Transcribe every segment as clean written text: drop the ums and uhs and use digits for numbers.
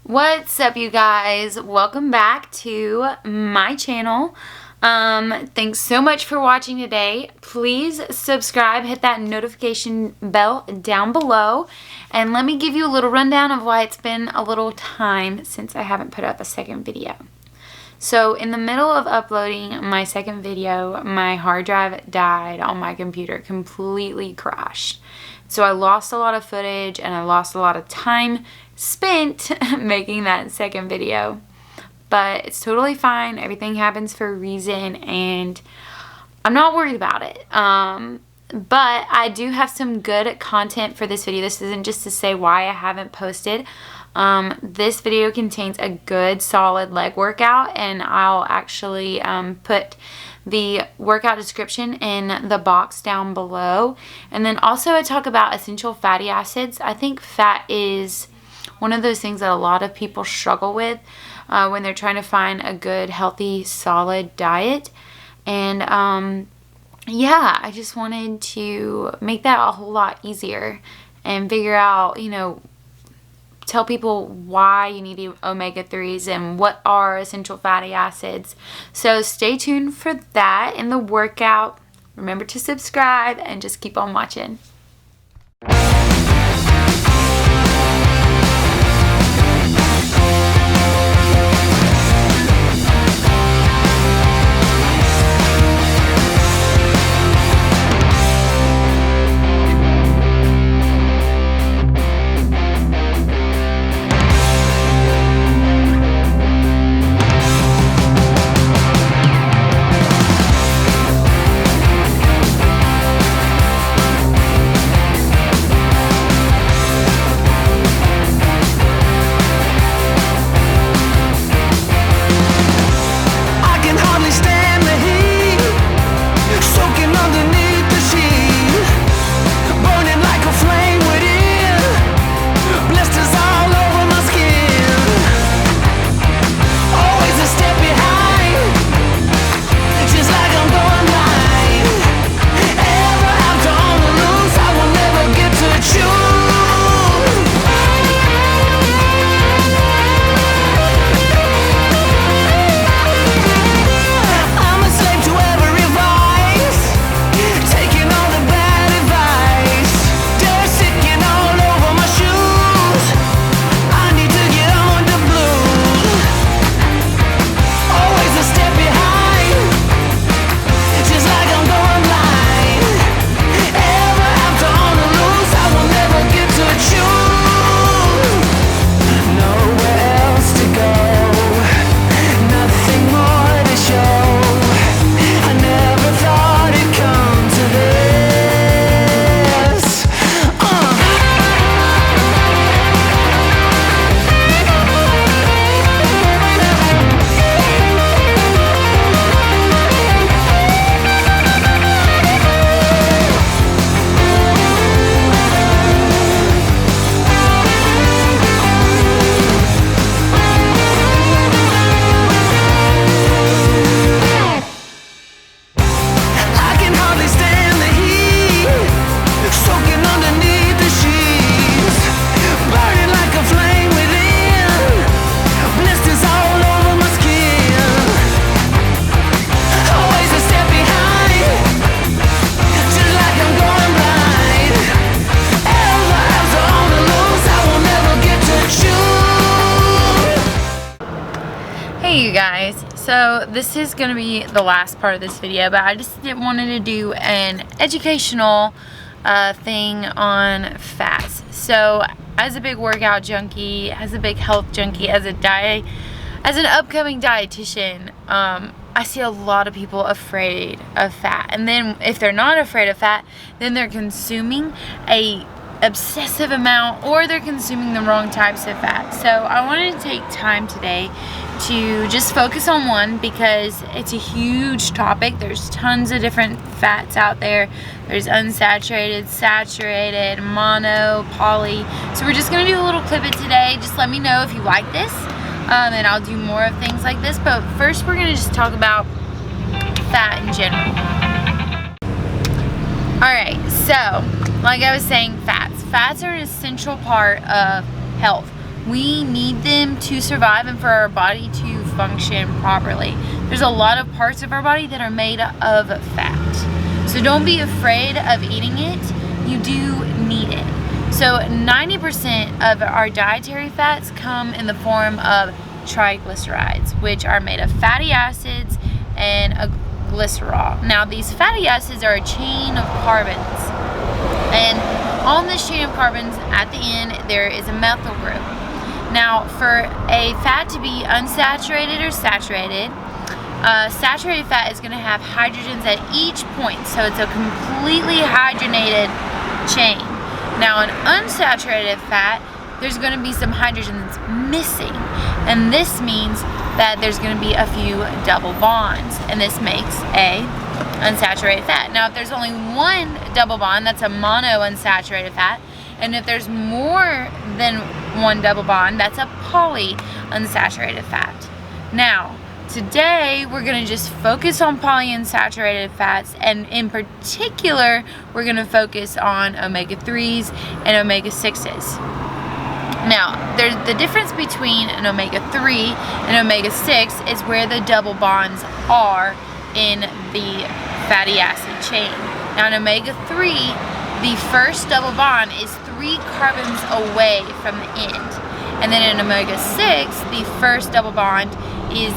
What's up, you guys? Welcome back to my channel. Thanks so much for watching today. Please subscribe, hit that notification bell down below, and let me give you a little rundown of why it's been a little time since I haven't put up a second video. So in the middle of uploading my second video, my hard drive died on my computer, completely crashed. So I lost a lot of footage and I lost a lot of time spent making that second video. But it's totally fine. Everything happens for a reason and I'm not worried about it. But I do have some good content for this video. This isn't just to say why I haven't posted. This video contains a good solid leg workout, and I'll actually put the workout description in the box down below. And then also I talk about essential fatty acids. I think fat is one of those things that a lot of people struggle with when they're trying to find a good, healthy, solid diet. And yeah, I just wanted to make that a whole lot easier and figure out, tell people why you need omega-3s and what are essential fatty acids. So stay tuned for that in the workout. Remember to subscribe and just keep on watching. Hey you guys, so this is going to be the last part of this video, but I just wanted to do an educational thing on fats. So as a big workout junkie, as a big health junkie, as an upcoming dietitian, I see a lot of people afraid of fat. And then if they're not afraid of fat, then they're consuming a obsessive amount, or they're consuming the wrong types of fat. So I wanted to take time today to just focus on one, because it's a huge topic. There's tons of different fats out there. There's unsaturated, saturated, mono, poly. So we're just going to do a little clip it today. Just let me know if you like this, and I'll do more of things like this. But first we're going to just talk about fat in general. Alright, so like I was saying, fats are an essential part of health. We need them to survive and for our body to function properly. There's a lot of parts of our body that are made of fat. So don't be afraid of eating it. You do need it. So 90% of our dietary fats come in the form of triglycerides, which are made of fatty acids and a glycerol. Now these fatty acids are a chain of carbons, and on this chain of carbons at the end there is a methyl group. Now for a fat to be unsaturated or saturated, saturated fat is going to have hydrogens at each point, so it's a completely hydrogenated chain. Now an unsaturated fat, there's going to be some hydrogens missing, and this means that there's going to be a few double bonds, and this makes a unsaturated fat. Now if there's only one double bond, that's a monounsaturated fat, and if there's more than one double bond, that's a polyunsaturated fat. Now today we're going to just focus on polyunsaturated fats, and in particular we're going to focus on omega-3s and omega-6s. Now, the difference between an omega-3 and omega-6 is where the double bonds are in the fatty acid chain. Now, in omega-3, the first double bond is 3 carbons away from the end. And then in omega-6, the first double bond is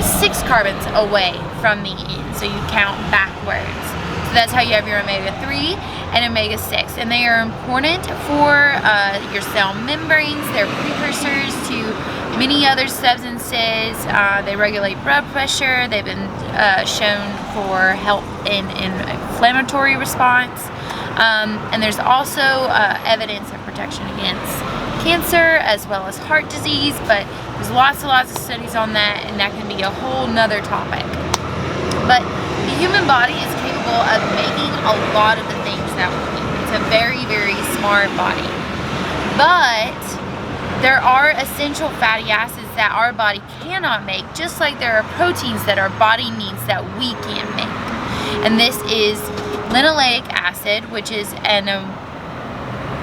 6 carbons away from the end. So you count backwards. So that's how you have your omega-3 and omega-6, and they are important for your cell membranes. They're precursors to many other substances. They regulate blood pressure. They've been shown for help in inflammatory response, and there's also evidence of protection against cancer as well as heart disease, but there's lots and lots of studies on that, and that can be a whole nother topic. But the human body is capable of making a lot of the things that we eat. It's a very, very smart body. But there are essential fatty acids that our body cannot make, just like there are proteins that our body needs that we can't make. And this is linoleic acid, which is an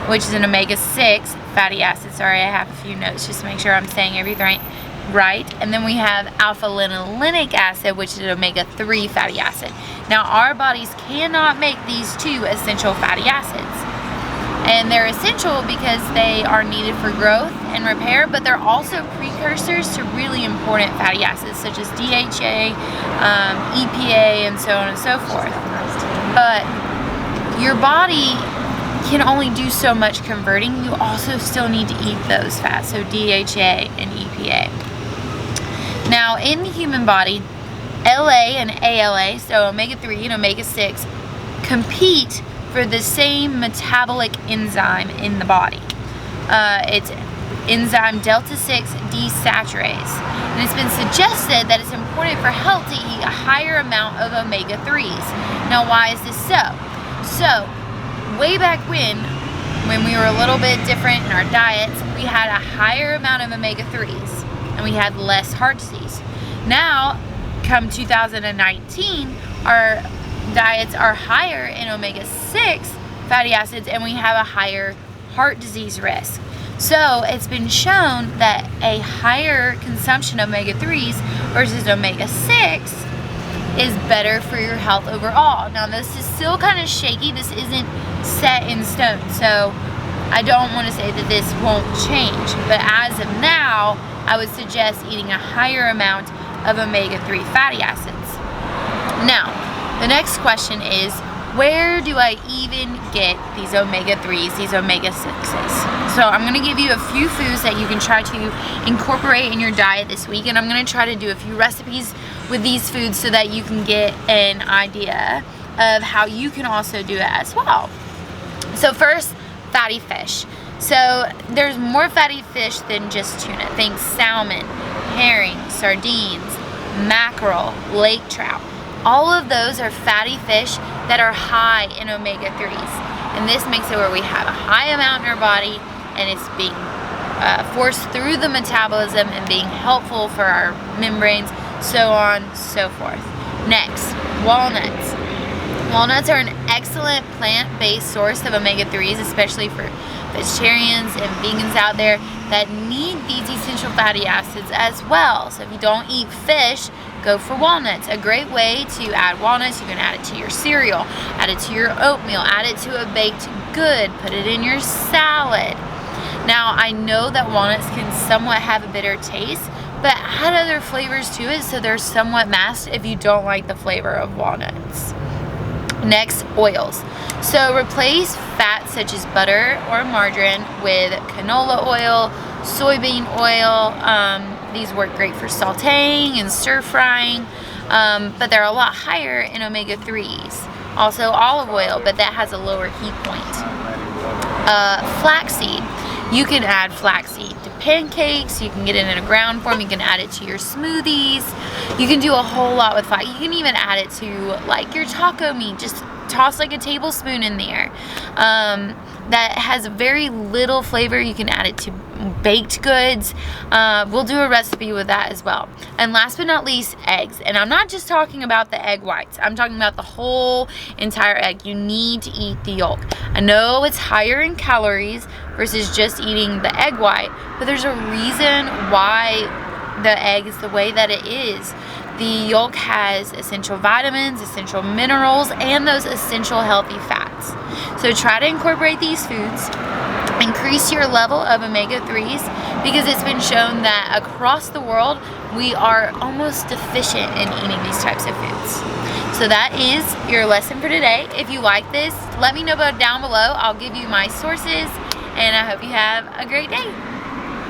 omega-6 fatty acid. Sorry, I have a few notes just to make sure I'm saying everything right. And then we have alpha-linolenic acid, which is an omega-3 fatty acid. Now our bodies cannot make these 2 essential fatty acids, and they're essential because they are needed for growth and repair, but they're also precursors to really important fatty acids such as DHA, EPA, and so on and so forth. But your body can only do so much converting. You also still need to eat those fats, so DHA and EPA. Now in the human body, LA and ALA, so omega-3 and omega-6, compete for the same metabolic enzyme in the body. It's enzyme delta-6 desaturase, and it's been suggested that it's important for health to eat a higher amount of omega-3s. Now why is this so? So way back when we were a little bit different in our diets, we had a higher amount of omega-3s and we had less heart disease. Now, come 2019, our diets are higher in omega-6 fatty acids and we have a higher heart disease risk. So it's been shown that a higher consumption of omega-3s versus omega-6 is better for your health overall. Now this is still kind of shaky. This isn't set in stone, so I don't want to say that this won't change, but as of now I would suggest eating a higher amount of omega-3 fatty acids. Now the next question is, where do I even get these omega-3s, these omega-6s? So I'm going to give you a few foods that you can try to incorporate in your diet this week, and I'm going to try to do a few recipes with these foods so that you can get an idea of how you can also do it as well. So first, fatty fish. So there's more fatty fish than just tuna. Think salmon, herring, sardines, mackerel, lake trout. All of those are fatty fish that are high in omega-3s. And this makes it where we have a high amount in our body and it's being forced through the metabolism and being helpful for our membranes, so on, so forth. Next, walnuts. Walnuts are an excellent plant-based source of omega-3s, especially for vegetarians and vegans out there that need these essential fatty acids as well. So if you don't eat fish, go for walnuts. A great way to add walnuts, you can add it to your cereal, add it to your oatmeal, add it to a baked good, put it in your salad. Now, I know that walnuts can somewhat have a bitter taste, but add other flavors to it so they're somewhat masked if you don't like the flavor of walnuts. Next, oils. So replace fats such as butter or margarine with canola oil, soybean oil. These work great for sauteing and stir frying, but they're a lot higher in omega-3s. Also olive oil, but that has a lower heat point. Flaxseed. You can add flaxseed to pancakes, you can get it in a ground form, you can add it to your smoothies. You can do a whole lot with flax. You can even add it to like your taco meat, just toss like a tablespoon in there. That has very little flavor. You can add it to baked goods. We'll do a recipe with that as well. And last but not least, eggs. And I'm not just talking about the egg whites. I'm talking about the whole entire egg. You need to eat the yolk. I know it's higher in calories versus just eating the egg white, but there's a reason why the egg is the way that it is. The yolk has essential vitamins, essential minerals, and those essential healthy fats. So try to incorporate these foods. Increase your level of omega-3s because it's been shown that across the world we are almost deficient in eating these types of foods. So that is your lesson for today. If you like this, let me know down below. I'll give you my sources, and I hope you have a great day.